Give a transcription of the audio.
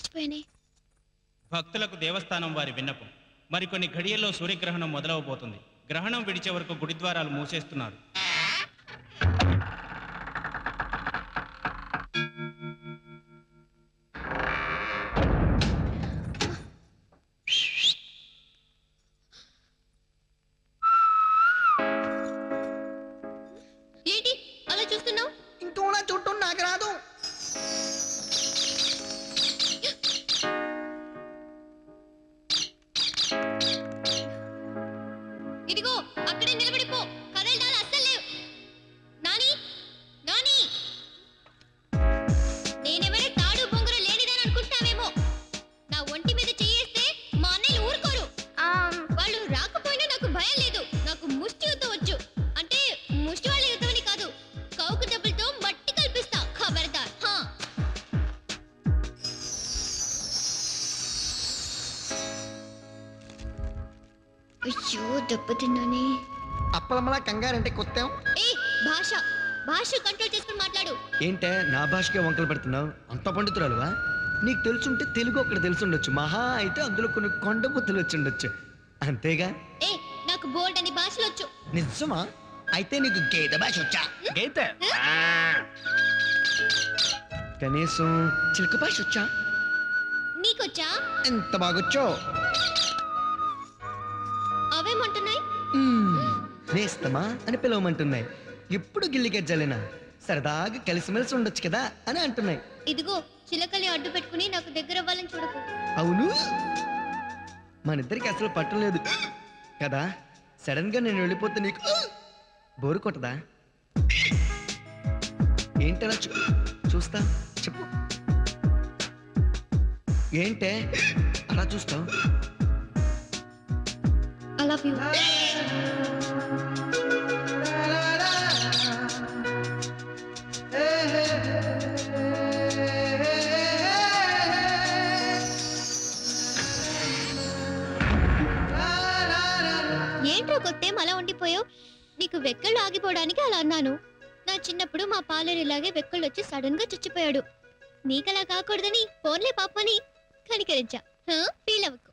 మర్చిపోయానే. భక్తులకు దేవస్థానం వారి విన్నపం. మరికొన్ని ఘడియల్లో సూర్యగ్రహణం మొదలవబోతుంది. గ్రహణం విడిచే వరకు గుడిద్వారాలు మూసేస్తున్నారు. ఏంటి అలా చూస్తున్నావు? ఇంకో నా చుట్టూ నాకు రాదు. ఇదిగో అక్కడే నిలబడిపో. కదలడాలు అస్సలు లేవు. నాని నాని, నేనేమైనా తాడు బొంగురు లేనిదని అనుకుంటావేమో. నా ఒంటి మీద చెయ్యేస్తే మా అన్నయ్యలు ఊరుకోరు. వాళ్ళు రాకపోయినా నాకు భయం లేదు. నాకు ముష్టి యుద్ధం వచ్చు. అంటే ముష్టి వాళ్ళ యుద్ధమని కాదు, కౌకు దెబ్బలతో మట్టి కల్పిస్తా. ఖబర్దార్. అయ్యో దెబ్బతిన్నానే. అప్పలమ్మలా కంగారంటే కొత్త ఏ భాష భాష కంట్రోల్ చేసుకుని మాట్లాడు. ఏంటే నా భాషకే వంకలు పెడుతున్నావు? అంత పండితురాలువా? నీకు తెలుసుంటే తెలుగు ఒకటి తెలుసుండొచ్చు, మహా అయితే అందులో కొన్ని కొండ బుద్ధులు వచ్చి ఉండొచ్చు, అంతేగా? ఏ నాకు బోల్డ్ అని భాషలు వచ్చు. నిజమా? అయితే నీకు గేదె భాష వచ్చా? గీత కనీసం చిలక భాష వచ్చా? నీకొచ్చా? ఎంత బాగొచ్చో. అవేమంటున్నాయి? నేస్తమా అని పిలవమంటున్నాయి. ఎప్పుడు గిల్లి గజ్జలేనా? సరదాగా కలిసిమెలిసి ఉండొచ్చు కదా అని అంటున్నాయి. ఇదిగో చిలకల్ని అడ్డు పెట్టుకుని నాకు దగ్గర అవ్వాలని చూడకు. అవును, మన ఇద్దరికి అసలు పట్టం లేదు కదా. సడన్ గా నేను వెళ్ళిపోతే నీకు బోరు కొట్టదా? ఏంటలా చూస్తా చెప్పు. ఏంటే అలా చూస్తావు? I love you. ఏంట్రా కొత్తేం అలా ఉండిపోయావు? నీకు వెక్కళ్ళు ఆగిపోవడానికి అలా అన్నాను. నా చిన్నప్పుడు మా పాలేరు ఇలాగే వెక్కళ్ళు వచ్చి సడన్ గా చచ్చిపోయాడు. నీకలా కాకూడదని ఫోన్లే పాపని కనికరించా. ఫీల్ అవ్వకు.